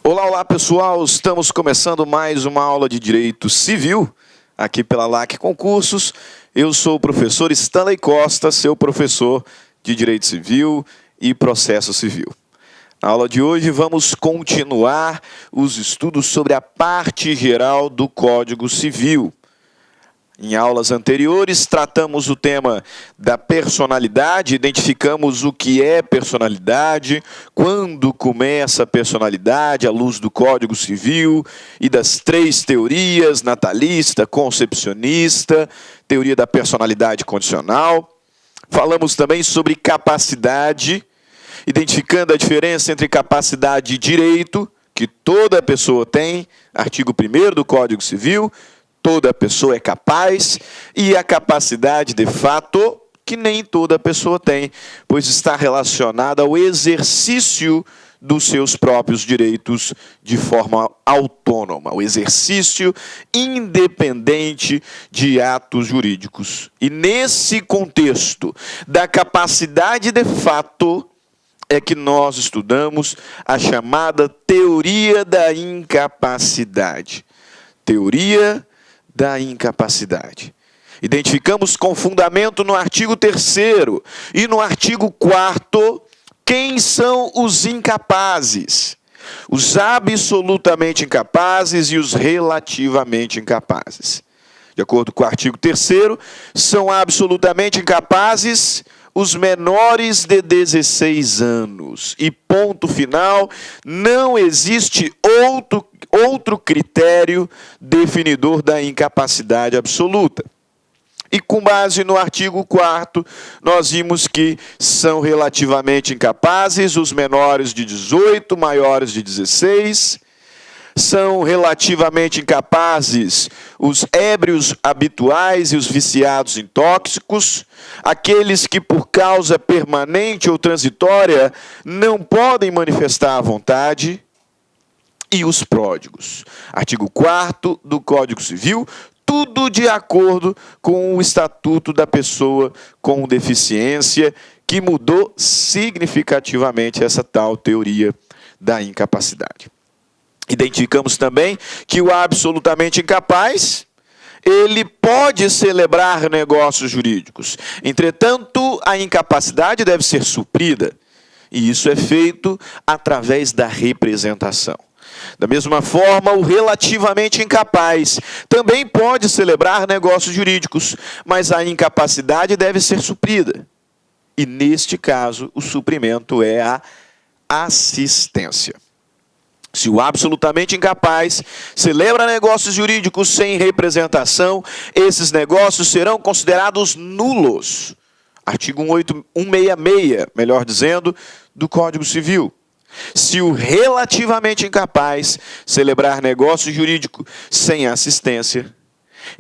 Olá, olá pessoal, estamos começando mais uma aula de Direito Civil, aqui pela LAC Concursos. Eu sou o professor Stanley Costa, seu professor de Direito Civil e Processo Civil. Na aula de hoje vamos continuar os estudos sobre a parte geral do Código Civil. Em aulas anteriores, tratamos o tema da personalidade, identificamos o que é personalidade, quando começa a personalidade à luz do Código Civil e das três teorias, natalista, concepcionista, teoria da personalidade condicional. Falamos também sobre capacidade, identificando a diferença entre capacidade e direito, que toda pessoa tem, artigo 1º do Código Civil, toda pessoa é capaz, e a capacidade de fato, que nem toda pessoa tem, pois está relacionada ao exercício dos seus próprios direitos de forma autônoma, o exercício independente de atos jurídicos. E nesse contexto da capacidade de fato, é que nós estudamos a chamada teoria da incapacidade. Teoria da incapacidade. Identificamos com fundamento no artigo 3º e no artigo 4º quem são os incapazes. Os absolutamente incapazes e os relativamente incapazes. De acordo com o artigo 3º, são absolutamente incapazes os menores de 16 anos. E ponto final, não existe outro critério definidor da incapacidade absoluta. E com base no artigo 4º, nós vimos que são relativamente incapazes os menores de 18, maiores de 16. São relativamente incapazes os ébrios habituais e os viciados em tóxicos, aqueles que por causa permanente ou transitória não podem manifestar a vontade, e os pródigos. Artigo 4º do Código Civil, tudo de acordo com o Estatuto da Pessoa com Deficiência, que mudou significativamente essa tal teoria da incapacidade. Identificamos também que o absolutamente incapaz, ele pode celebrar negócios jurídicos. Entretanto, a incapacidade deve ser suprida, e isso é feito através da representação. Da mesma forma, o relativamente incapaz também pode celebrar negócios jurídicos, mas a incapacidade deve ser suprida. E, neste caso, o suprimento é a assistência. Se o absolutamente incapaz celebra negócios jurídicos sem representação, esses negócios serão considerados nulos. Artigo 166, melhor dizendo, do Código Civil. Se o relativamente incapaz celebrar negócio jurídico sem assistência,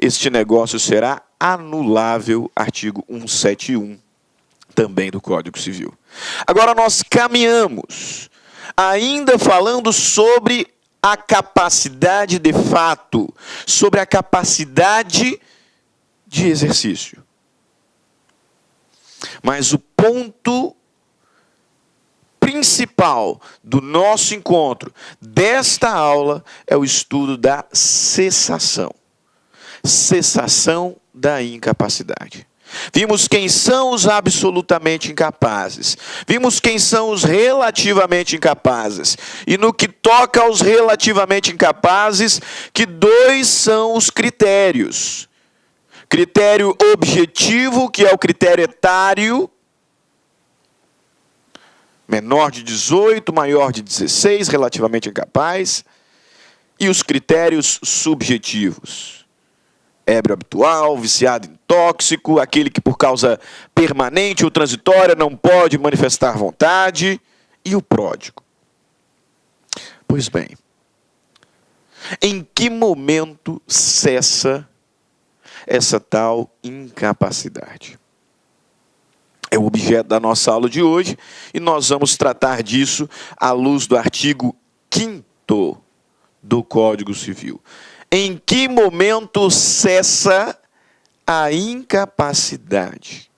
este negócio será anulável, artigo 171, também do Código Civil. Agora nós caminhamos, ainda falando sobre a capacidade de fato, sobre a capacidade de exercício. Mas o ponto principal do nosso encontro, desta aula, é o estudo da cessação. Cessação da incapacidade. Vimos quem são os absolutamente incapazes. Vimos quem são os relativamente incapazes. E no que toca aos relativamente incapazes, que dois são os critérios. Critério objetivo, que é o critério etário, menor de 18, maior de 16, relativamente incapaz. E os critérios subjetivos. Ébrio habitual, viciado em tóxico, aquele que por causa permanente ou transitória não pode manifestar vontade, e o pródigo. Pois bem, em que momento cessa essa tal incapacidade? É o objeto da nossa aula de hoje, e nós vamos tratar disso à luz do artigo 5º do Código Civil. Em que momento cessa a incapacidade?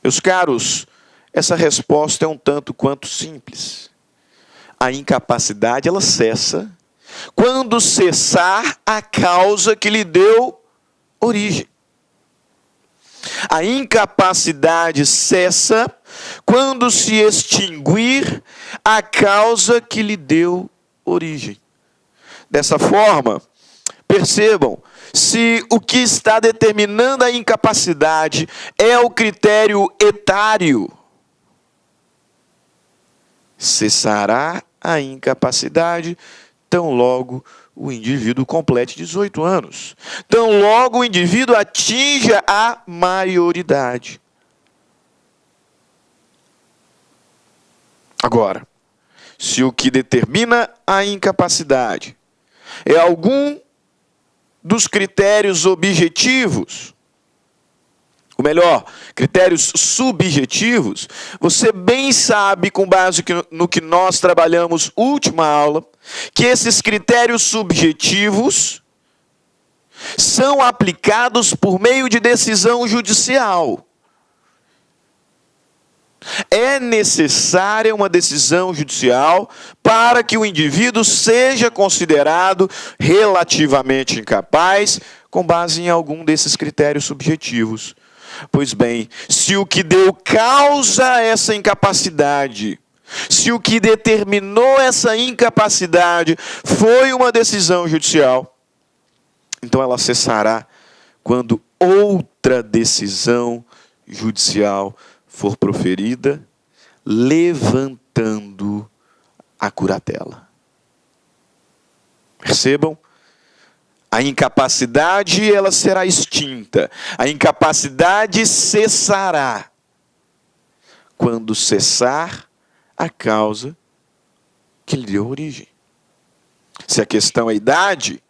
Meus caros, essa resposta é um tanto quanto simples. a incapacidade ela cessa quando cessar a causa que lhe deu origem. A incapacidade cessa quando se extinguir a causa que lhe deu origem. Dessa forma, percebam, se o que está determinando a incapacidade é o critério etário, cessará a incapacidade tão logo o indivíduo complete 18 anos. Tão logo o indivíduo atinja a maioridade. Agora, se o que determina a incapacidade é algum dos critérios objetivos, ou melhor, critérios subjetivos, você bem sabe, com base no que nós trabalhamos última aula, que esses critérios subjetivos são aplicados por meio de decisão judicial. É necessária uma decisão judicial para que o indivíduo seja considerado relativamente incapaz com base em algum desses critérios subjetivos. Pois bem, se o que deu causa a essa incapacidade, se o que determinou essa incapacidade foi uma decisão judicial, então ela cessará quando outra decisão judicial for proferida, levantando a curatela. Percebam? A incapacidade ela será extinta. A incapacidade cessará quando cessar a causa que lhe deu origem. Se a questão é idade,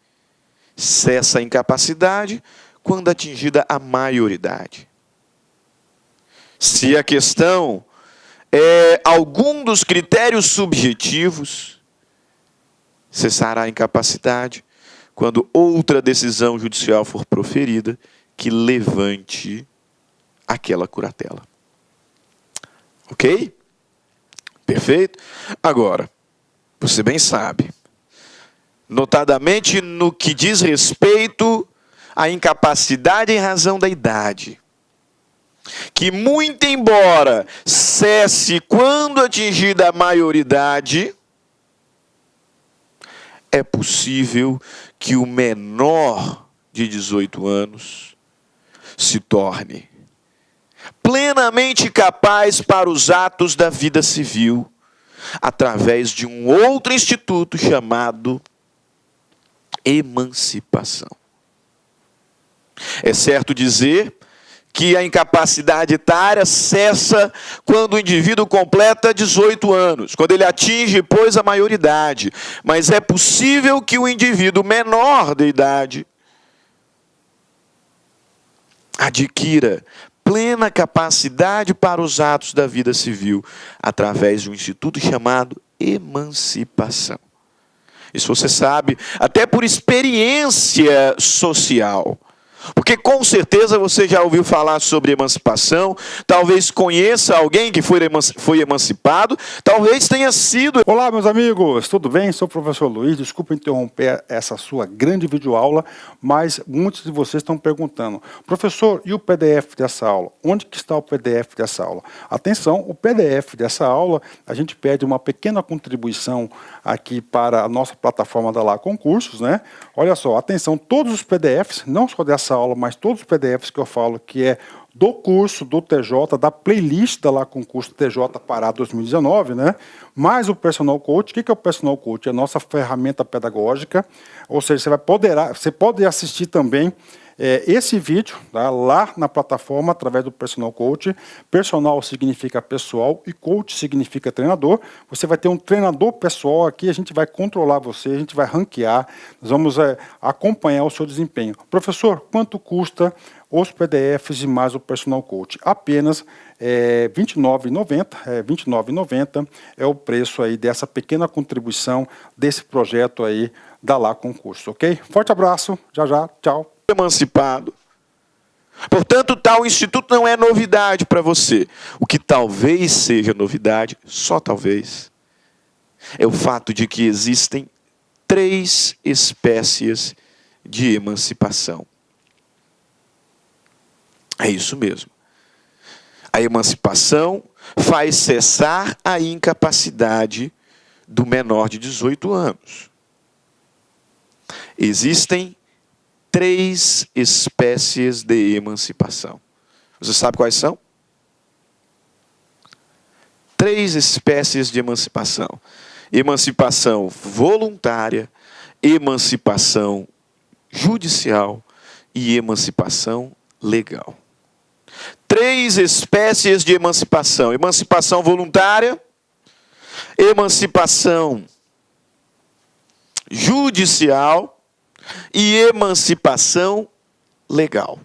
cessa a incapacidade quando atingida a maioridade. Se a questão é algum dos critérios subjetivos, cessará a incapacidade quando outra decisão judicial for proferida que levante aquela curatela. Ok? Perfeito? Agora, você bem sabe, notadamente no que diz respeito à incapacidade em razão da idade, que muito embora cesse quando atingida a maioridade, é possível que o menor de 18 anos se torne plenamente capaz para os atos da vida civil através de um outro instituto chamado emancipação. É certo dizer que a incapacidade etária cessa quando o indivíduo completa 18 anos, quando ele atinge, pois, a maioridade. Mas é possível que o indivíduo menor de idade adquira plena capacidade para os atos da vida civil através de um instituto chamado emancipação. Isso você sabe, até por experiência social. Porque com certeza você já ouviu falar sobre emancipação, talvez conheça alguém que foi emancipado, talvez tenha sido... Olá, meus amigos, tudo bem? Sou o professor Luiz, desculpa interromper essa sua grande videoaula, mas muitos de vocês estão perguntando, professor, e o PDF dessa aula? Onde que está o PDF dessa aula? Atenção, o PDF dessa aula, a gente pede uma pequena contribuição aqui para a nossa plataforma da Lá Concursos, né? Olha só, atenção, todos os PDFs, não só dessa aula, mas todos os PDFs que eu falo que é do curso do TJ, da playlist da Lá Concurso TJ Pará 2019, né? Mais o Personal Coach. O que é o Personal Coach? É a nossa ferramenta pedagógica, ou seja, você pode assistir também esse vídeo, tá, lá na plataforma através do Personal Coach. Personal significa pessoal e coach significa treinador. Você vai ter um treinador pessoal aqui, a gente vai controlar você, a gente vai ranquear, nós vamos acompanhar o seu desempenho. Professor, quanto custa os PDFs e mais o Personal Coach? Apenas R$ 29,90. R$ 29,90 é o preço aí dessa pequena contribuição desse projeto aí da Lá Concurso, ok? Forte abraço, já, tchau. Emancipado. Portanto, tal instituto não é novidade para você. O que talvez seja novidade, só talvez, é o fato de que existem 3 espécies de emancipação. É isso mesmo. A emancipação faz cessar a incapacidade do menor de 18 anos. Existem 3 espécies de emancipação. Você sabe quais são? 3 espécies de emancipação. Emancipação voluntária, emancipação judicial e emancipação legal. 3 espécies de emancipação. Emancipação voluntária, emancipação judicial e emancipação legal.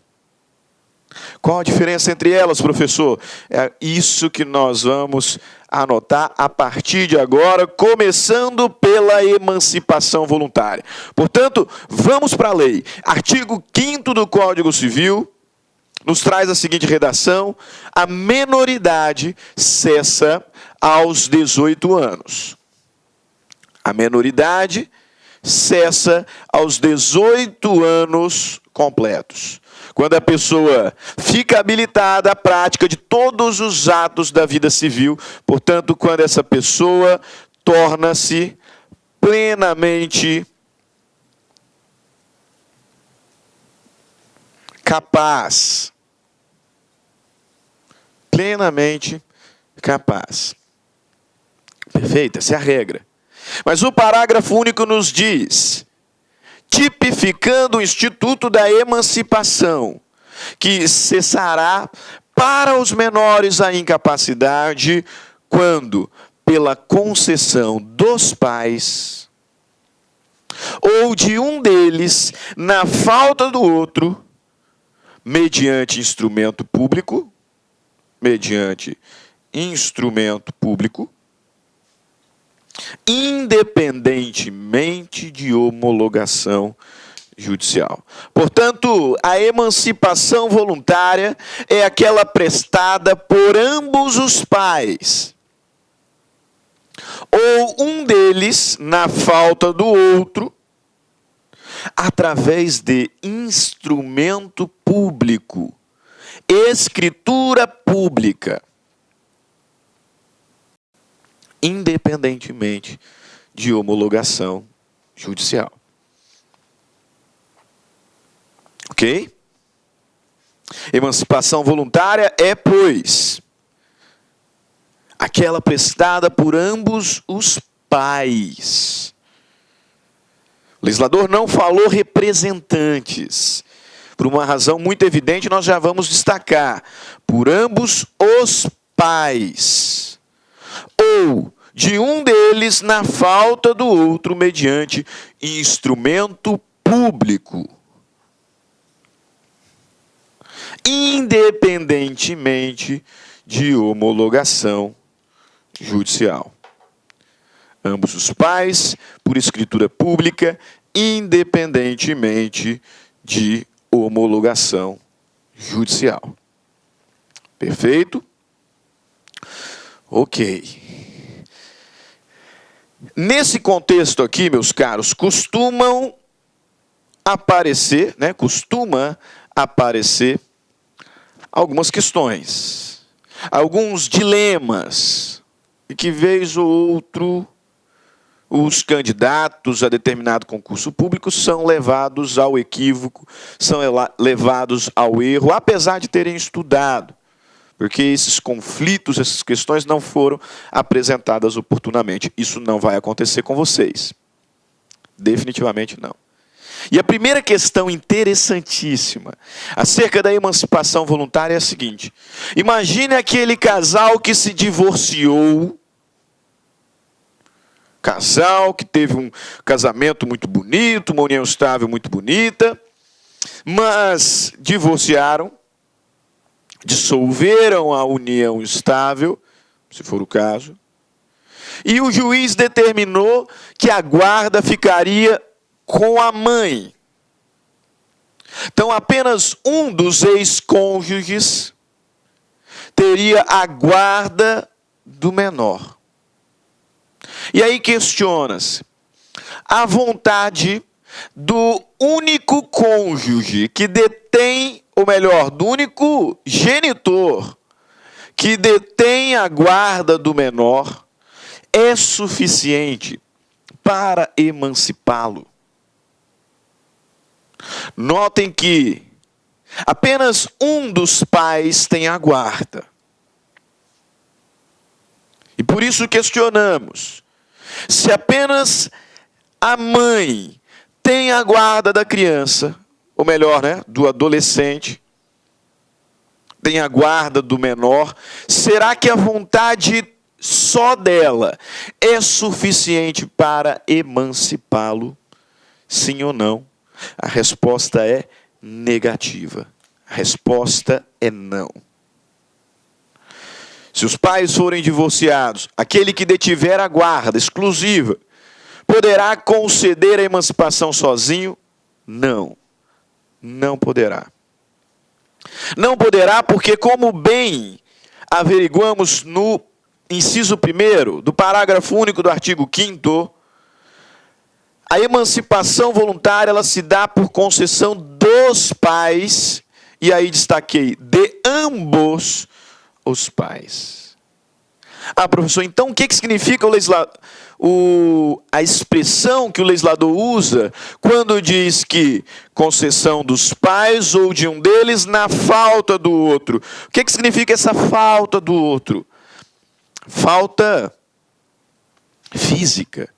Qual a diferença entre elas, professor? É isso que nós vamos anotar a partir de agora, começando pela emancipação voluntária. Portanto, vamos para a lei. Artigo 5º do Código Civil nos traz a seguinte redação: a menoridade cessa aos 18 anos. A menoridade cessa aos 18 anos completos, quando a pessoa fica habilitada à prática de todos os atos da vida civil. Portanto, quando essa pessoa torna-se plenamente capaz. Plenamente capaz. Perfeito? Essa é a regra. Mas o parágrafo único nos diz, tipificando o instituto da emancipação, que cessará para os menores a incapacidade quando, pela concessão dos pais, ou de um deles, na falta do outro, mediante instrumento público, independentemente de homologação judicial. Portanto, a emancipação voluntária é aquela prestada por ambos os pais, ou um deles, na falta do outro, através de instrumento público, escritura pública, independentemente de homologação judicial. Ok? Emancipação voluntária é, pois, aquela prestada por ambos os pais. O legislador não falou representantes. Por uma razão muito evidente, nós já vamos destacar. Por ambos os pais. Ou de um deles na falta do outro, mediante instrumento público. Independentemente de homologação judicial. Ambos os pais, por escritura pública, independentemente de homologação judicial. Perfeito? Ok. Nesse contexto aqui, meus caros, costuma aparecer algumas questões, alguns dilemas, e que vez ou outro os candidatos a determinado concurso público são levados ao equívoco, são levados ao erro, apesar de terem estudado, porque esses conflitos, essas questões não foram apresentadas oportunamente. Isso não vai acontecer com vocês. Definitivamente não. E a primeira questão interessantíssima acerca da emancipação voluntária é a seguinte: imagine aquele casal que se divorciou, casal que teve um casamento muito bonito, uma união estável muito bonita, mas divorciaram, dissolveram a união estável, se for o caso, e o juiz determinou que a guarda ficaria com a mãe. Então, apenas um dos ex-cônjuges teria a guarda do menor. E aí questiona-se a vontade do único cônjuge que detém, ou melhor, do único genitor que detém a guarda do menor, é suficiente para emancipá-lo. Notem que apenas um dos pais tem a guarda. E por isso questionamos se apenas a mãe tem a guarda da criança, ou melhor, do adolescente, tem a guarda do menor, será que a vontade só dela é suficiente para emancipá-lo? Sim ou não? A resposta é negativa. A resposta é não. Se os pais forem divorciados, aquele que detiver a guarda exclusiva poderá conceder a emancipação sozinho? Não. Não poderá. Não poderá porque, como bem averiguamos no inciso 1º do parágrafo único do artigo 5º, a emancipação voluntária ela se dá por concessão dos pais, e aí destaquei, de ambos os pais. Ah, professor, então o que significa a expressão que o legislador usa quando diz que concessão dos pais ou de um deles na falta do outro? O que significa essa falta do outro? Falta física.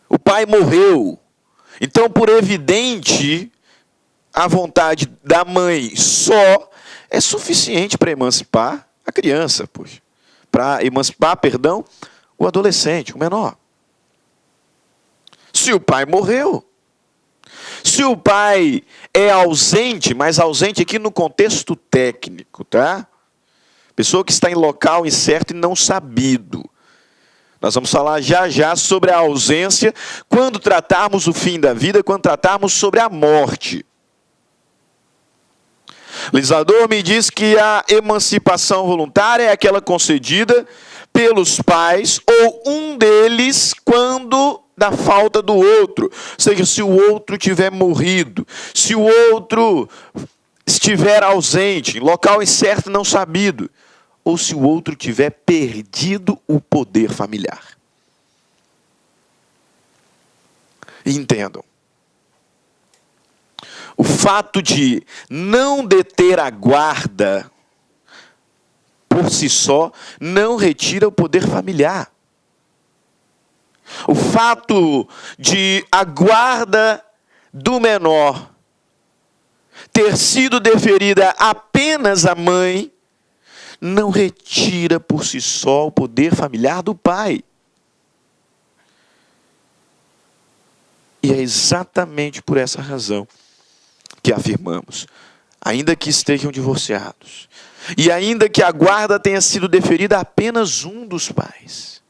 O pai morreu. Então, por evidente, a vontade da mãe só é suficiente para emancipar a criança, pois. Para emancipar, o adolescente, o menor. Se o pai morreu, se o pai é ausente, mas ausente aqui no contexto técnico, tá? Pessoa que está em local incerto e não sabido. Nós vamos falar já sobre a ausência quando tratarmos o fim da vida, quando tratarmos sobre a morte. O legislador me diz que a emancipação voluntária é aquela concedida pelos pais ou um deles quando da falta do outro. Ou seja, se o outro tiver morrido, se o outro estiver ausente, em local incerto não sabido, ou se o outro tiver perdido o poder familiar. Entendam. O fato de não deter a guarda, por si só, não retira o poder familiar. O fato de a guarda do menor ter sido deferida apenas à mãe, não retira por si só o poder familiar do pai. E é exatamente por essa razão que afirmamos, ainda que estejam divorciados, e ainda que a guarda tenha sido deferida a apenas um dos pais,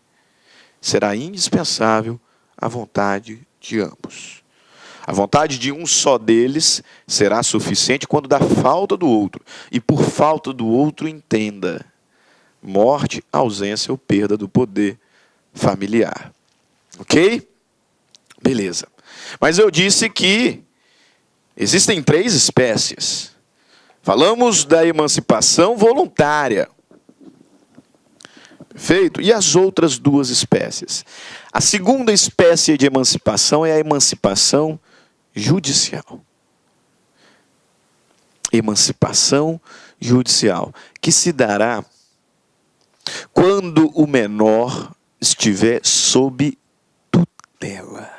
será indispensável a vontade de ambos. A vontade de um só deles será suficiente quando da falta do outro. E por falta do outro, entenda, morte, ausência ou perda do poder familiar. Ok? Beleza. Mas eu disse que existem 3 espécies. Falamos da emancipação voluntária. Perfeito? E as outras 2 espécies? A segunda espécie de emancipação é a emancipação judicial. Emancipação judicial, que se dará quando o menor estiver sob tutela.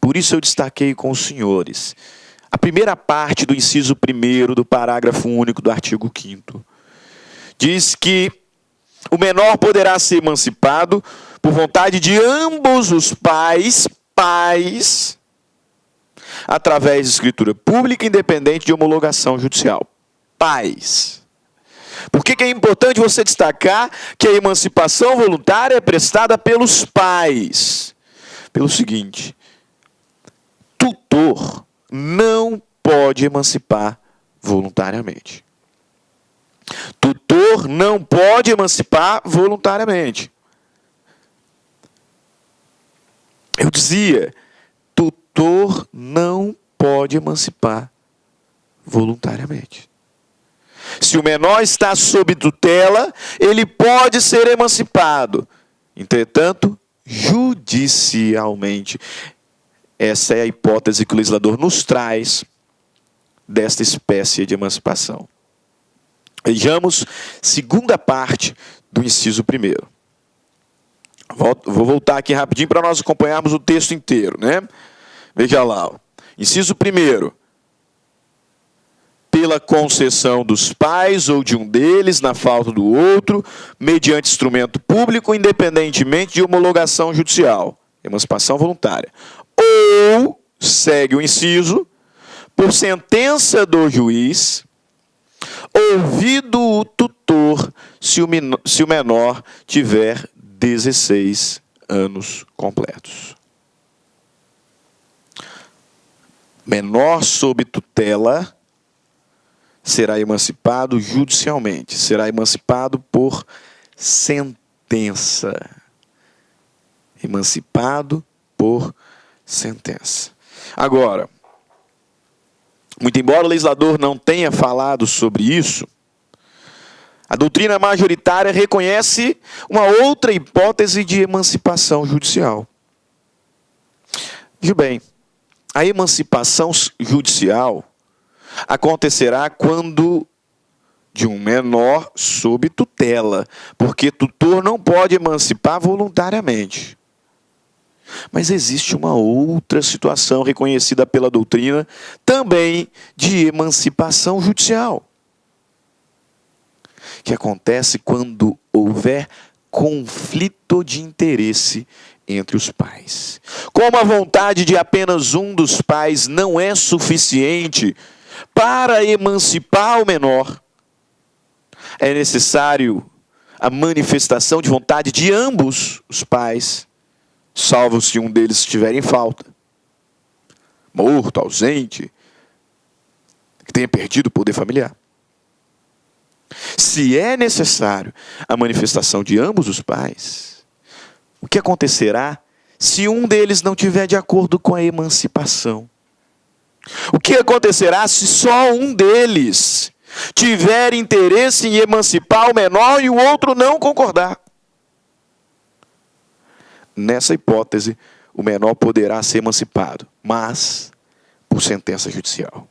Por isso eu destaquei com os senhores a primeira parte do inciso 1º do parágrafo único do artigo 5º. Diz que o menor poderá ser emancipado por vontade de ambos os pais, através de escritura pública independente de homologação judicial. Pais. Por que é importante você destacar que a emancipação voluntária é prestada pelos pais? Pelo seguinte, tutor não pode emancipar voluntariamente. Tutor não pode emancipar voluntariamente. Eu dizia, tutor não pode emancipar voluntariamente. Se o menor está sob tutela, ele pode ser emancipado. Entretanto, judicialmente. Essa é a hipótese que o legislador nos traz desta espécie de emancipação. Vejamos segunda parte do inciso 1º. Vou voltar aqui rapidinho para nós acompanharmos o texto inteiro, né? Veja lá. Inciso 1º. Pela concessão dos pais ou de um deles, na falta do outro, mediante instrumento público, independentemente de homologação judicial. Emancipação voluntária. Ou, segue o inciso, por sentença do juiz, ouvido o tutor, se o menor tiver 16 anos completos. Menor sob tutela será emancipado judicialmente, será emancipado por sentença. Emancipado por sentença. Agora, muito embora o legislador não tenha falado sobre isso, a doutrina majoritária reconhece uma outra hipótese de emancipação judicial. Veja bem, a emancipação judicial acontecerá quando de um menor sob tutela, porque tutor não pode emancipar voluntariamente. Mas existe uma outra situação reconhecida pela doutrina, também de emancipação judicial, que acontece quando houver conflito de interesse entre os pais. Como a vontade de apenas um dos pais não é suficiente para emancipar o menor, é necessário a manifestação de vontade de ambos os pais, salvo se um deles estiver em falta, morto, ausente, que tenha perdido o poder familiar. Se é necessário a manifestação de ambos os pais, o que acontecerá se um deles não tiver de acordo com a emancipação? O que acontecerá se só um deles tiver interesse em emancipar o menor e o outro não concordar? Nessa hipótese, o menor poderá ser emancipado, mas por sentença judicial.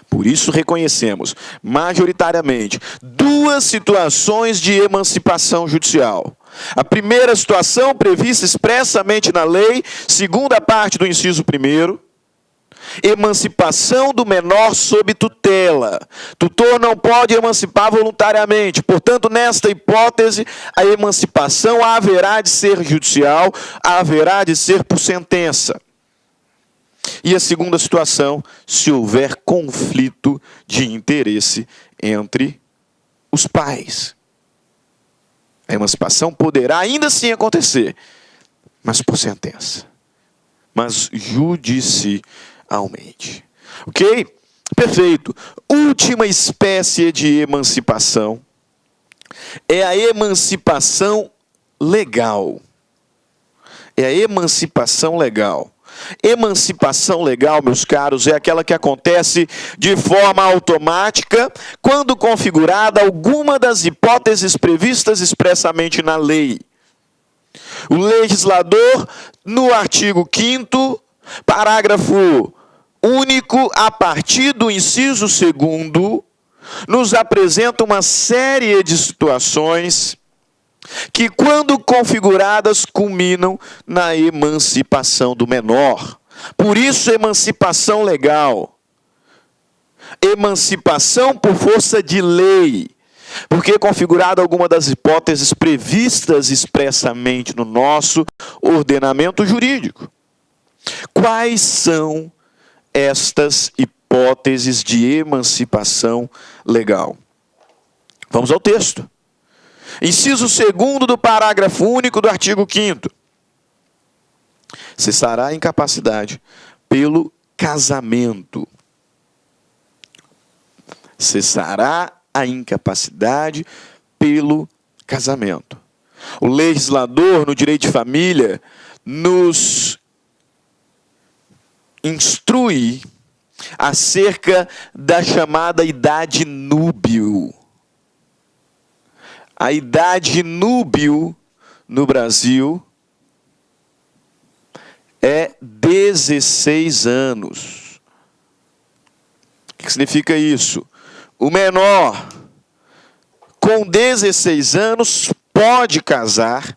Por isso reconhecemos, majoritariamente, duas situações de emancipação judicial. A primeira situação, prevista expressamente na lei, segunda parte do inciso 1º, emancipação do menor sob tutela. Tutor não pode emancipar voluntariamente. Portanto, nesta hipótese, a emancipação haverá de ser judicial, haverá de ser por sentença. E a segunda situação, se houver conflito de interesse entre os pais. A emancipação poderá ainda assim acontecer, mas por sentença. Mas judicialmente. Ok? Perfeito. Última espécie de emancipação é a emancipação legal. É a emancipação legal. Emancipação legal, meus caros, é aquela que acontece de forma automática quando configurada alguma das hipóteses previstas expressamente na lei. O legislador, no artigo 5º, parágrafo único, a partir do inciso 2º, nos apresenta uma série de situações que, quando configuradas, culminam na emancipação do menor. Por isso, emancipação legal. Emancipação por força de lei. Porque, configurada alguma das hipóteses previstas expressamente no nosso ordenamento jurídico. Quais são estas hipóteses de emancipação legal? Vamos ao texto. Inciso 2º do parágrafo único do artigo 5º. Cessará a incapacidade pelo casamento. Cessará a incapacidade pelo casamento. O legislador, no direito de família, nos instrui acerca da chamada idade núbil. A idade núbil no Brasil é 16 anos. O que significa isso? O menor com 16 anos pode casar,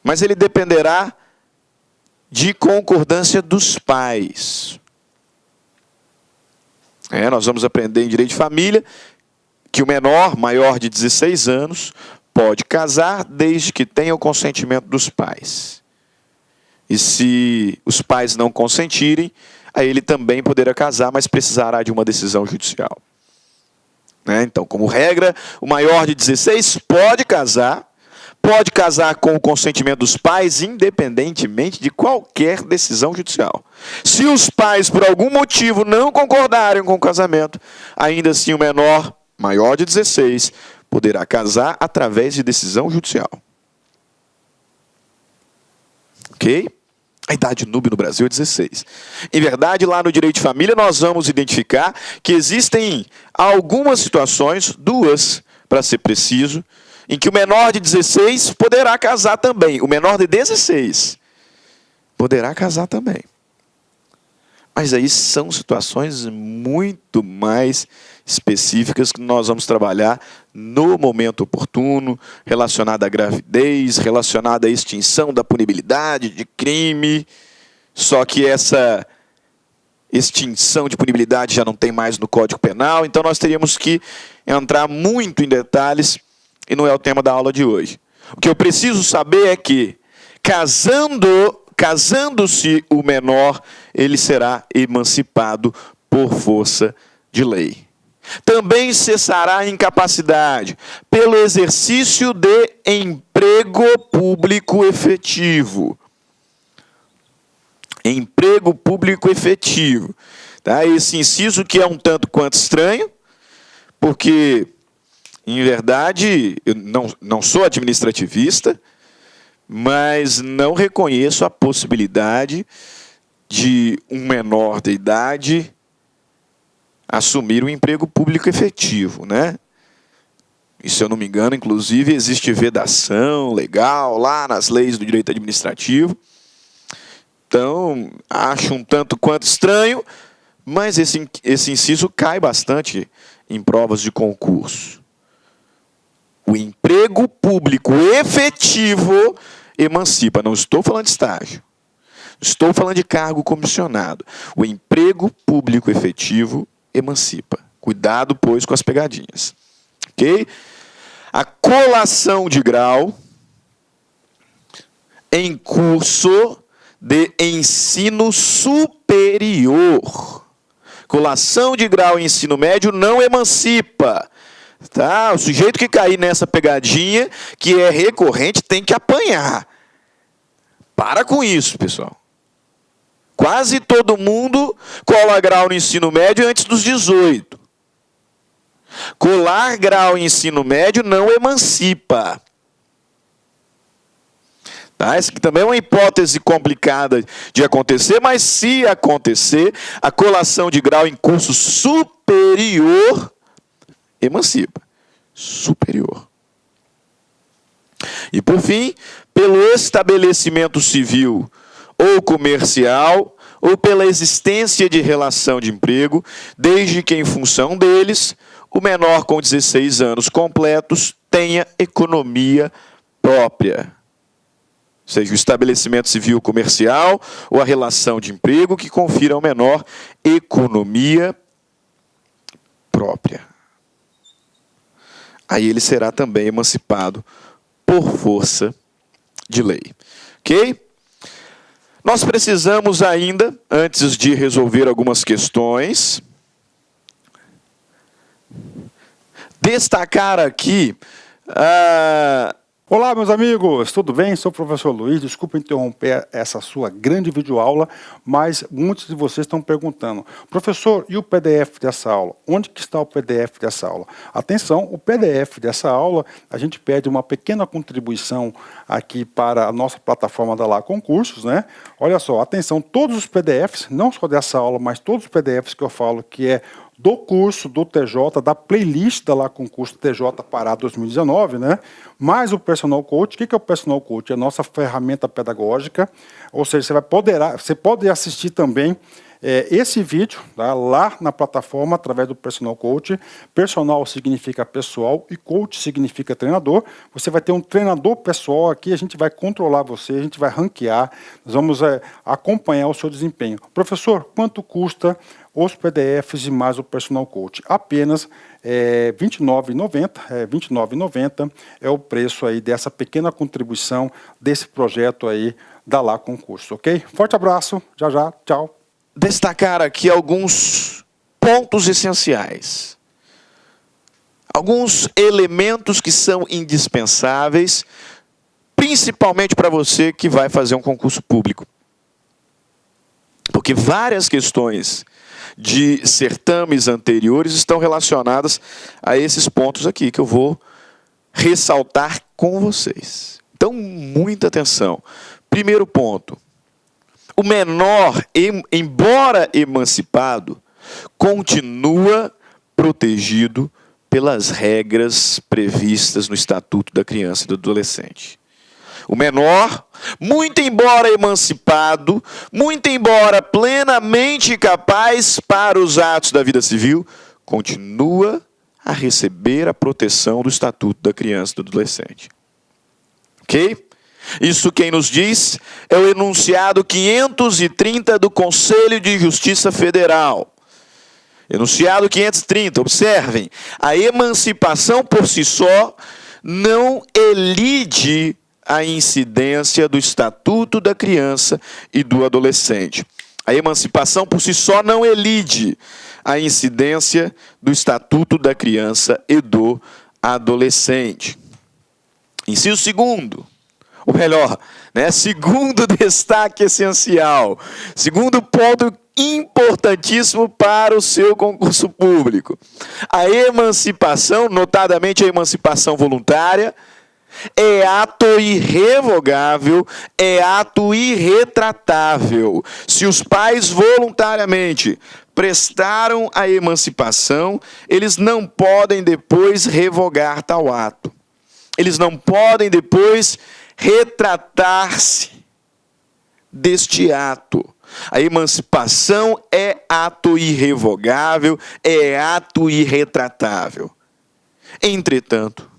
mas ele dependerá de concordância dos pais. Nós vamos aprender em direito de família que o menor, maior de 16 anos, pode casar desde que tenha o consentimento dos pais. E se os pais não consentirem, aí ele também poderá casar, mas precisará de uma decisão judicial. Então, como regra, o maior de 16 pode casar com o consentimento dos pais, independentemente de qualquer decisão judicial. Se os pais, por algum motivo, não concordarem com o casamento, ainda assim o menor, maior de 16, poderá casar através de decisão judicial. Ok? A idade núbil no Brasil é 16. Em verdade, lá no direito de família, nós vamos identificar que existem algumas situações, duas, para ser preciso, em que o menor de 16 poderá casar também. O menor de 16 poderá casar também. Mas aí são situações muito mais específicas que nós vamos trabalhar no momento oportuno, relacionada à gravidez, relacionada à extinção da punibilidade de crime. Só que essa extinção de punibilidade já não tem mais no Código Penal, então nós teríamos que entrar muito em detalhes e não é o tema da aula de hoje. O que eu preciso saber é que, casando-se o menor, ele será emancipado por força de lei. Também cessará a incapacidade pelo exercício de emprego público efetivo. Emprego público efetivo. Tá? Esse inciso que é um tanto quanto estranho, porque, em verdade, eu não sou administrativista, mas não reconheço a possibilidade de um menor de idade assumir um emprego público efetivo, né? E, se eu não me engano, inclusive, existe vedação legal lá nas leis do direito administrativo. Então, acho um tanto quanto estranho, mas esse inciso cai bastante em provas de concurso. O emprego público efetivo emancipa. Não estou falando de estágio. Estou falando de cargo comissionado. O emprego público efetivo emancipa. Cuidado, pois, com as pegadinhas. Ok? A colação de grau em curso de ensino superior. Colação de grau em ensino médio não emancipa. Tá? O sujeito que cair nessa pegadinha, que é recorrente, tem que apanhar. Para com isso, pessoal. Quase todo mundo cola grau no ensino médio antes dos 18. Colar grau em ensino médio não emancipa. Tá? Essa aqui também é uma hipótese complicada de acontecer, mas se acontecer, a colação de grau em curso superior emancipa. Superior. E, por fim, pelo estabelecimento civil ou comercial, ou pela existência de relação de emprego, desde que, em função deles, o menor com 16 anos completos tenha economia própria. Ou seja, o estabelecimento civil ou comercial ou a relação de emprego que confira ao menor economia própria. Aí ele será também emancipado por força de lei. Ok? Nós precisamos ainda, antes de resolver algumas questões, destacar aqui Olá, meus amigos, tudo bem? Sou o professor Luiz. Desculpa interromper essa sua grande videoaula, mas muitos de vocês estão perguntando: professor, e o PDF dessa aula? Onde que está o PDF dessa aula? Atenção, o PDF dessa aula, a gente pede uma pequena contribuição aqui para a nossa plataforma da Lá Concursos, né? Olha só, atenção, todos os PDFs, não só dessa aula, mas todos os PDFs que eu falo que é do curso do TJ, da playlist da Lá Concurso TJ Pará 2019, né? Mais o Personal Coach. O que é o Personal Coach? É a nossa ferramenta pedagógica, ou seja, você pode assistir também esse vídeo, tá, lá na plataforma através do Personal Coach. Personal significa pessoal e coach significa treinador. Você vai ter um treinador pessoal aqui, a gente vai controlar você, a gente vai ranquear, nós vamos acompanhar o seu desempenho. Professor, quanto custa os PDFs e mais o Personal Coach? Apenas R$ 29,90 é o preço aí dessa pequena contribuição desse projeto aí da Lá Concurso, ok? Forte abraço, já, tchau. Destacar aqui alguns pontos essenciais. Alguns elementos que são indispensáveis, principalmente para você que vai fazer um concurso público. Porque várias questões de certames anteriores estão relacionadas a esses pontos aqui, que eu vou ressaltar com vocês. Então, muita atenção. Primeiro ponto. O menor, embora emancipado, continua protegido pelas regras previstas no Estatuto da Criança e do Adolescente. O menor, muito embora emancipado, muito embora plenamente capaz para os atos da vida civil, continua a receber a proteção do Estatuto da Criança e do Adolescente. Ok? Isso quem nos diz é o enunciado 530 do Conselho de Justiça Federal. Enunciado 530, observem, a emancipação por si só não elide a incidência do Estatuto da Criança e do Adolescente. A emancipação por si só não elide a incidência do Estatuto da Criança e do Adolescente. Inciso segundo. Ou melhor, né, segundo destaque essencial, segundo ponto importantíssimo para o seu concurso público. A emancipação, notadamente a emancipação voluntária, é ato irrevogável, é ato irretratável. Se os pais voluntariamente prestaram a emancipação, eles não podem depois revogar tal ato. Eles não podem depois retratar-se deste ato. A emancipação é ato irrevogável, é ato irretratável. Entretanto,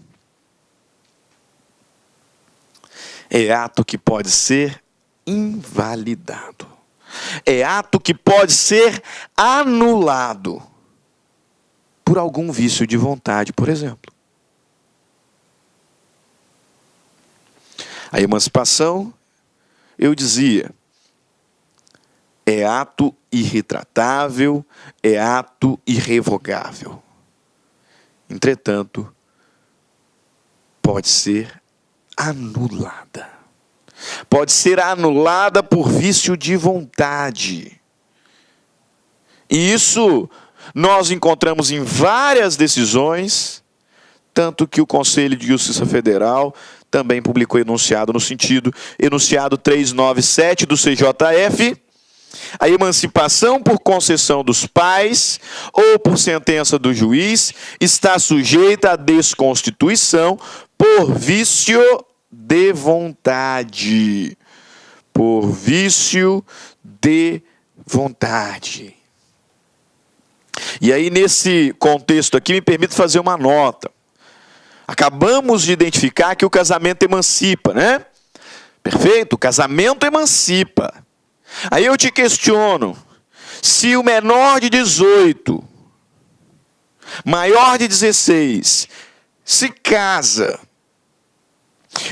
é ato que pode ser invalidado. É ato que pode ser anulado por algum vício de vontade, por exemplo. A emancipação, eu dizia, é ato irretratável, é ato irrevogável. Entretanto, pode ser anulada. Pode ser anulada por vício de vontade. E isso nós encontramos em várias decisões, tanto que o Conselho de Justiça Federal também publicou enunciado no sentido, enunciado 397 do CJF, a emancipação por concessão dos pais ou por sentença do juiz está sujeita à desconstituição por vício de vontade. Por vício de vontade. E aí, nesse contexto aqui, me permito fazer uma nota. Acabamos de identificar que o casamento emancipa, né? Perfeito? O casamento emancipa. Aí eu te questiono, se o menor de 18, maior de 16, se casa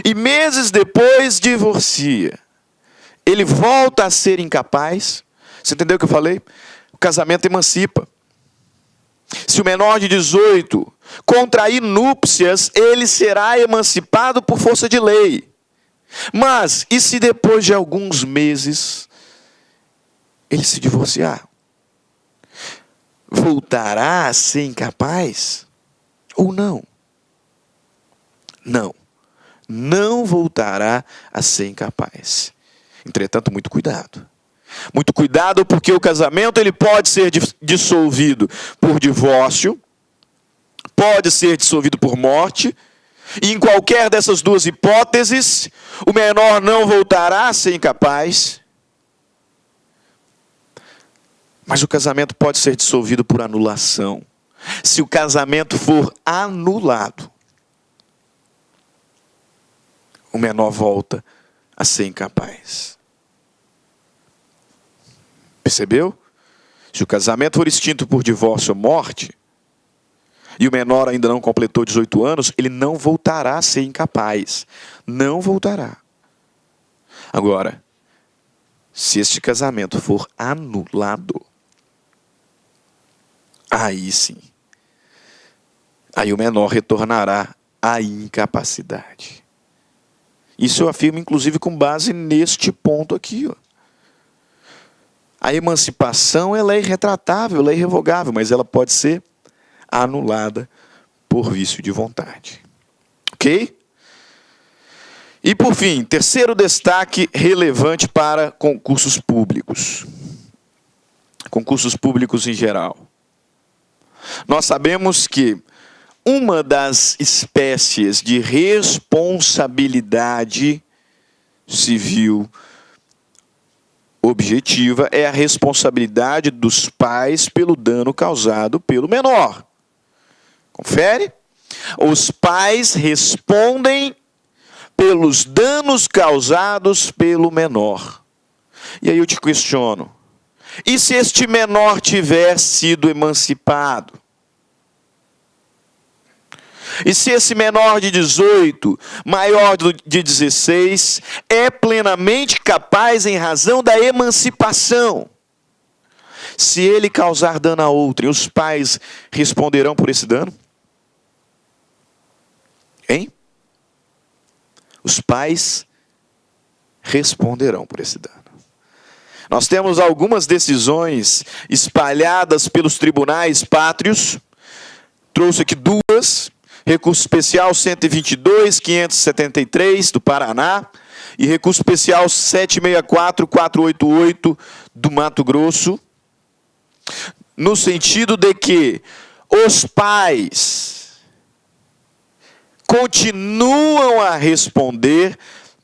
e meses depois divorcia, ele volta a ser incapaz? Você entendeu o que eu falei? O casamento emancipa. Se o menor de 18 contrair núpcias, ele será emancipado por força de lei. Mas, e se depois de alguns meses ele se divorciar? Voltará a ser incapaz ou não? Não. Não voltará a ser incapaz. Entretanto, muito cuidado. Muito cuidado, porque o casamento ele pode ser dissolvido por divórcio, pode ser dissolvido por morte, e em qualquer dessas duas hipóteses, o menor não voltará a ser incapaz. Mas o casamento pode ser dissolvido por anulação. Se o casamento for anulado, o menor volta a ser incapaz. Percebeu? Se o casamento for extinto por divórcio ou morte, e o menor ainda não completou 18 anos, ele não voltará a ser incapaz. Não voltará. Agora, se este casamento for anulado, aí sim. Aí o menor retornará à incapacidade. Isso eu afirmo, inclusive, com base neste ponto aqui. Ó. A emancipação ela é irretratável, ela é irrevogável, mas ela pode ser anulada por vício de vontade. Ok? E, por fim, terceiro destaque relevante para concursos públicos. Concursos públicos em geral. Nós sabemos que uma das espécies de responsabilidade civil objetiva é a responsabilidade dos pais pelo dano causado pelo menor. Confere? Os pais respondem pelos danos causados pelo menor. E aí eu te questiono, e se este menor tiver sido emancipado? E se esse menor de 18, maior de 16, é plenamente capaz em razão da emancipação? Se ele causar dano a outrem, os pais responderão por esse dano? Hein? Os pais responderão por esse dano. Nós temos algumas decisões espalhadas pelos tribunais pátrios. Trouxe aqui duas. Recurso especial 122.573 do Paraná e recurso especial 764.488 do Mato Grosso, no sentido de que os pais continuam a responder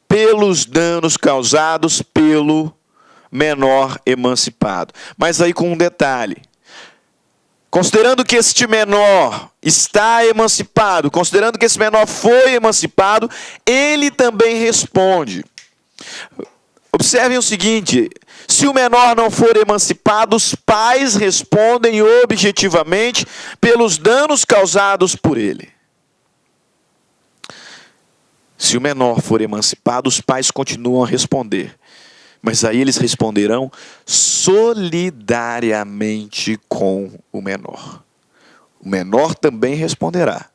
pelos danos causados pelo menor emancipado. Mas aí com um detalhe. Considerando que este menor está emancipado, considerando que esse menor foi emancipado, ele também responde. Observem o seguinte, se o menor não for emancipado, os pais respondem objetivamente pelos danos causados por ele. Se o menor for emancipado, os pais continuam a responder. Mas aí eles responderão solidariamente com o menor. O menor também responderá.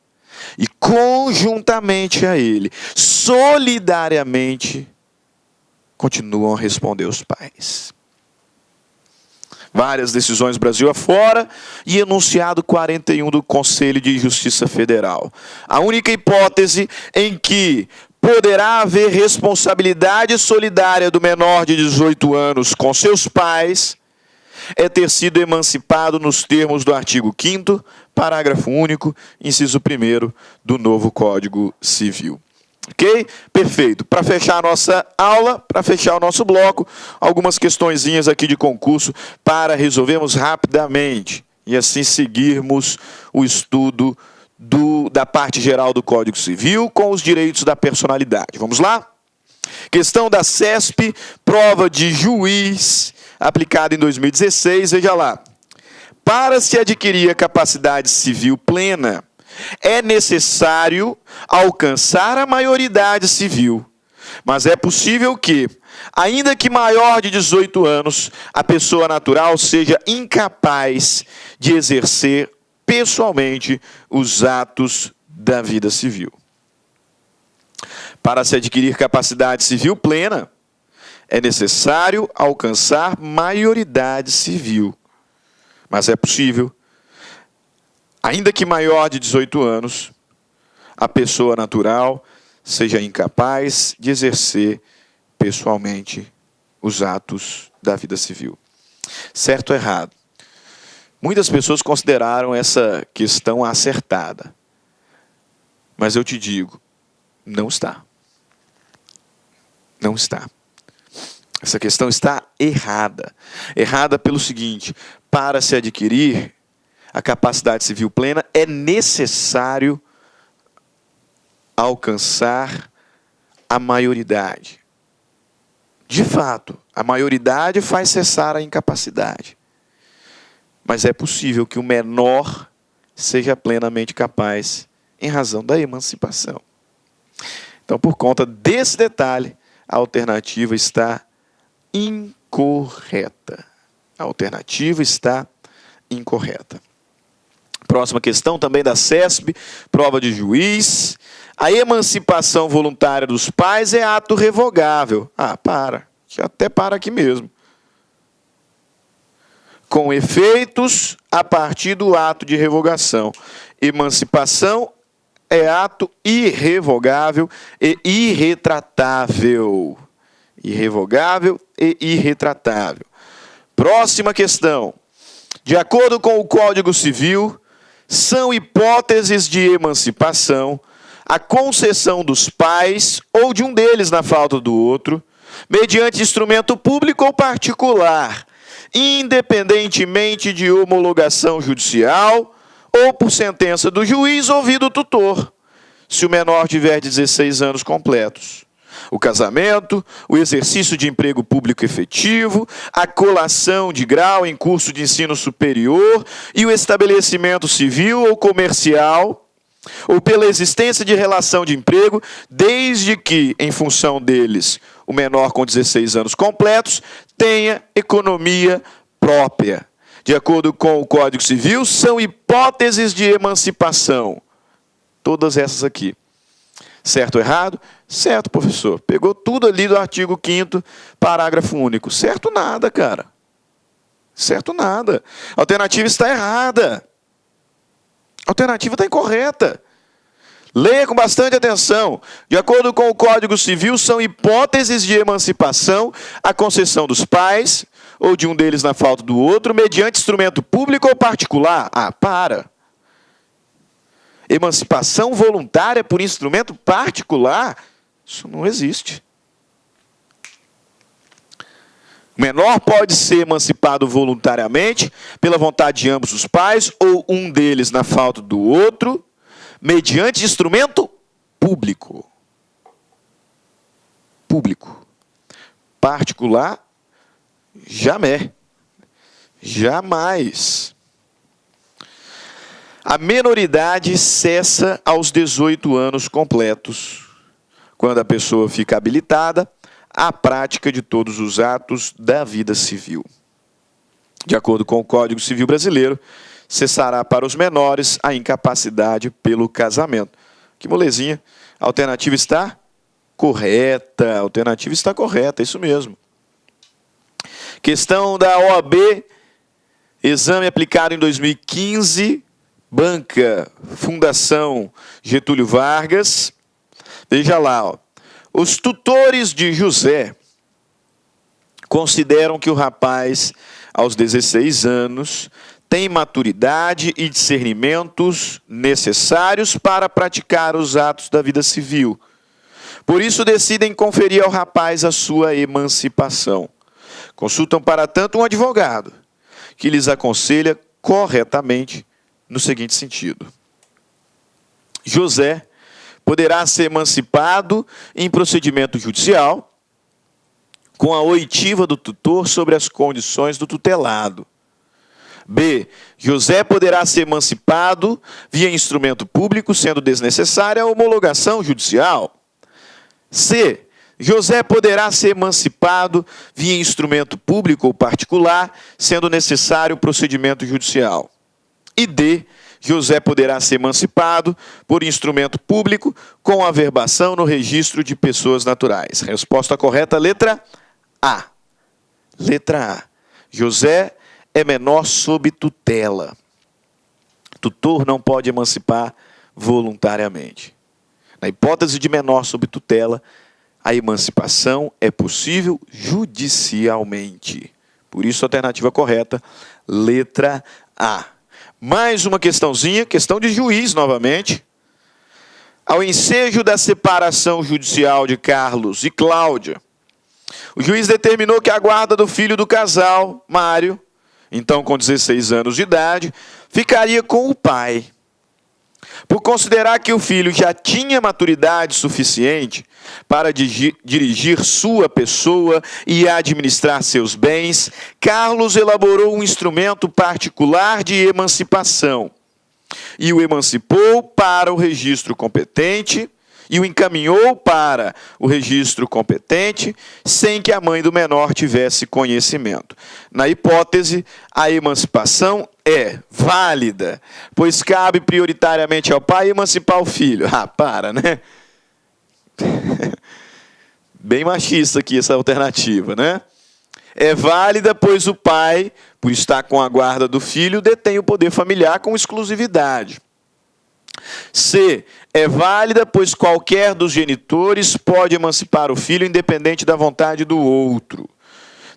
E conjuntamente a ele, solidariamente, continuam a responder os pais. Várias decisões Brasil afora e enunciado 41 do Conselho de Justiça Federal. A única hipótese em que poderá haver responsabilidade solidária do menor de 18 anos com seus pais é ter sido emancipado nos termos do artigo 5º, parágrafo único, inciso 1º do novo Código Civil. Ok? Perfeito. Para fechar a nossa aula, para fechar o nosso bloco, algumas questõezinhas aqui de concurso para resolvermos rapidamente e assim seguirmos o estudo da parte geral do Código Civil com os direitos da personalidade. Vamos lá? Questão da CESP, prova de juiz, aplicada em 2016. Veja lá. Para se adquirir a capacidade civil plena, é necessário alcançar a maioridade civil. Mas é possível que, ainda que maior de 18 anos, a pessoa natural seja incapaz de exercer pessoalmente os atos da vida civil. Para se adquirir capacidade civil plena, é necessário alcançar maioridade civil. Mas é possível, ainda que maior de 18 anos, a pessoa natural seja incapaz de exercer pessoalmente os atos da vida civil. Certo ou errado? Muitas pessoas consideraram essa questão acertada. Mas eu te digo, não está. Não está. Essa questão está errada. Errada pelo seguinte: para se adquirir a capacidade civil plena, é necessário alcançar a maioridade. De fato, a maioridade faz cessar a incapacidade. Mas é possível que o menor seja plenamente capaz em razão da emancipação. Então, por conta desse detalhe, a alternativa está incorreta. A alternativa está incorreta. Próxima questão, também da CESP, prova de juiz. A emancipação voluntária dos pais é ato revogável. Até para aqui mesmo. Com efeitos a partir do ato de revogação. Emancipação é ato irrevogável e irretratável. Irrevogável e irretratável. Próxima questão. De acordo com o Código Civil, são hipóteses de emancipação a concessão dos pais ou de um deles na falta do outro, mediante instrumento público ou particular, independentemente de homologação judicial ou por sentença do juiz ou do tutor, se o menor tiver 16 anos completos. O casamento, o exercício de emprego público efetivo, a colação de grau em curso de ensino superior e o estabelecimento civil ou comercial, ou pela existência de relação de emprego, desde que, em função deles, o menor com 16 anos completos tenha economia própria. De acordo com o Código Civil, são hipóteses de emancipação. Todas essas aqui. Certo ou errado? Certo, professor. Pegou tudo ali do artigo 5º, parágrafo único. Certo nada, cara. Certo nada. A alternativa está errada. A alternativa está incorreta. Leia com bastante atenção. De acordo com o Código Civil, são hipóteses de emancipação a concessão dos pais, ou de um deles na falta do outro, mediante instrumento público ou particular. Para. Emancipação voluntária por instrumento particular? Isso não existe. O menor pode ser emancipado voluntariamente, pela vontade de ambos os pais, ou um deles na falta do outro, mediante instrumento público. Público. Particular, jamais. Jamais. A menoridade cessa aos 18 anos completos, quando a pessoa fica habilitada à prática de todos os atos da vida civil. De acordo com o Código Civil Brasileiro, cessará para os menores a incapacidade pelo casamento. Que molezinha. A alternativa está correta. A alternativa está correta, isso mesmo. Questão da OAB, exame aplicado em 2015, Banca Fundação Getúlio Vargas. Veja lá, os tutores de José consideram que o rapaz, aos 16 anos, tem maturidade e discernimentos necessários para praticar os atos da vida civil. Por isso decidem conferir ao rapaz a sua emancipação. Consultam, para tanto, um advogado, que lhes aconselha corretamente no seguinte sentido: José poderá ser emancipado em procedimento judicial com a oitiva do tutor sobre as condições do tutelado. B. José poderá ser emancipado via instrumento público, sendo desnecessária a homologação judicial. C. José poderá ser emancipado via instrumento público ou particular, sendo necessário o procedimento judicial. E D. José poderá ser emancipado por instrumento público com averbação no registro de pessoas naturais. Resposta correta, letra A. Letra A. José é menor sob tutela. Tutor não pode emancipar voluntariamente. Na hipótese de menor sob tutela, a emancipação é possível judicialmente. Por isso, a alternativa correta, letra A. Mais uma questãozinha, questão de juiz novamente. Ao ensejo da separação judicial de Carlos e Cláudia, o juiz determinou que a guarda do filho do casal, Mário, então com 16 anos de idade, ficaria com o pai. Por considerar que o filho já tinha maturidade suficiente para dirigir sua pessoa e administrar seus bens, Carlos elaborou um instrumento particular de emancipação e o emancipou para o registro competente e o encaminhou para o registro competente sem que a mãe do menor tivesse conhecimento. Na hipótese, a emancipação é válida, pois cabe prioritariamente ao pai emancipar o filho. Ah, para, né? Bem machista aqui essa alternativa, né? É válida, pois o pai, por estar com a guarda do filho, detém o poder familiar com exclusividade. C. É válida, pois qualquer dos genitores pode emancipar o filho independente da vontade do outro.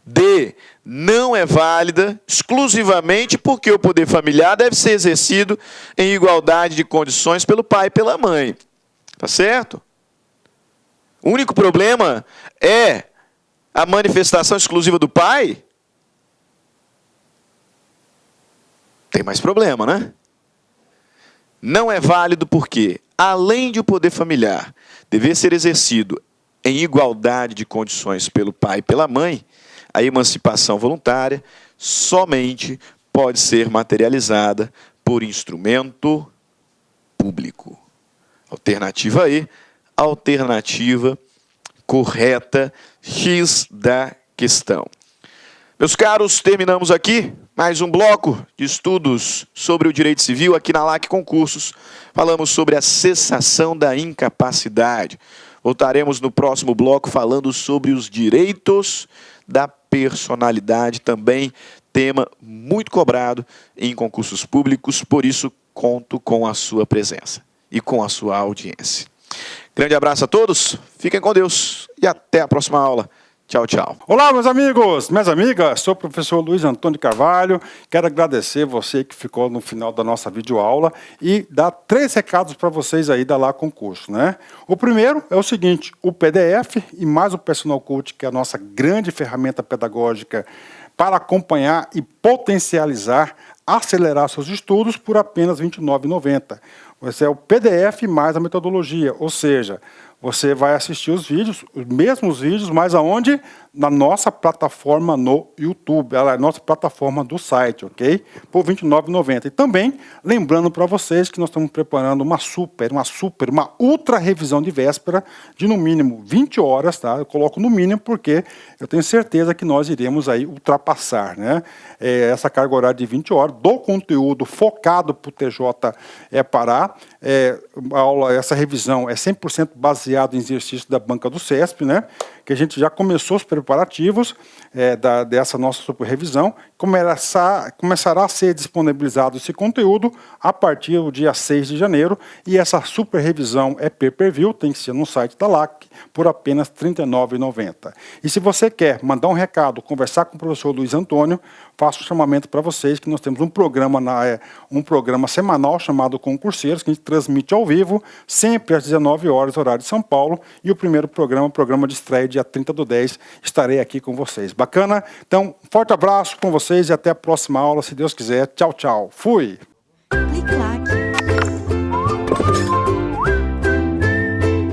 D. Não é válida exclusivamente porque o poder familiar deve ser exercido em igualdade de condições pelo pai e pela mãe. Tá certo? O único problema é a manifestação exclusiva do pai? Tem mais problema, né? Não é válido porque, além de o poder familiar dever ser exercido em igualdade de condições pelo pai e pela mãe, a emancipação voluntária somente pode ser materializada por instrumento público. Alternativa E, alternativa correta, X da questão. Meus caros, terminamos aqui mais um bloco de estudos sobre o direito civil aqui na LAC Concursos. Falamos sobre a cessação da incapacidade. Voltaremos no próximo bloco falando sobre os direitos da personalidade, também tema muito cobrado em concursos públicos, por isso conto com a sua presença e com a sua audiência. Grande abraço a todos, fiquem com Deus e até a próxima aula. Tchau, tchau. Olá, meus amigos, minhas amigas, sou o professor Luiz Antônio Carvalho, quero agradecer você que ficou no final da nossa videoaula e dar 3 recados para vocês aí da LAC Concurso, né? O primeiro é o seguinte, o PDF e mais o Personal Coach, que é a nossa grande ferramenta pedagógica para acompanhar e potencializar, acelerar seus estudos por apenas R$ 29,90. Esse é o PDF mais a metodologia, ou seja, você vai assistir os vídeos, os mesmos vídeos, mas aonde? Na nossa plataforma no YouTube, ela é a nossa plataforma do site, ok? Por R$ 29,90. E também, lembrando para vocês que nós estamos preparando uma ultra revisão de véspera de no mínimo 20 horas, tá? Eu coloco no mínimo porque eu tenho certeza que nós iremos aí ultrapassar, né? Essa carga horária de 20 horas do conteúdo focado para o TJ Pará. Essa revisão é 100% baseada em exercício da banca do CESP, né? Que a gente já começou os preparativos dessa nossa super revisão. Começará a ser disponibilizado esse conteúdo a partir do dia 6 de janeiro. E essa super revisão é pay-per-view, tem que ser no site da LAC, por apenas R$ 39,90. E se você quer mandar um recado, conversar com o professor Luiz Antônio, faço um chamamento para vocês que nós temos um programa semanal chamado Concurseiros, que a gente transmite ao vivo, sempre às 19 horas, horário de São Paulo. E o primeiro programa de estreia, dia 30/10, estarei aqui com vocês. Bacana? Então, forte abraço com vocês e até a próxima aula, se Deus quiser. Tchau, tchau. Fui!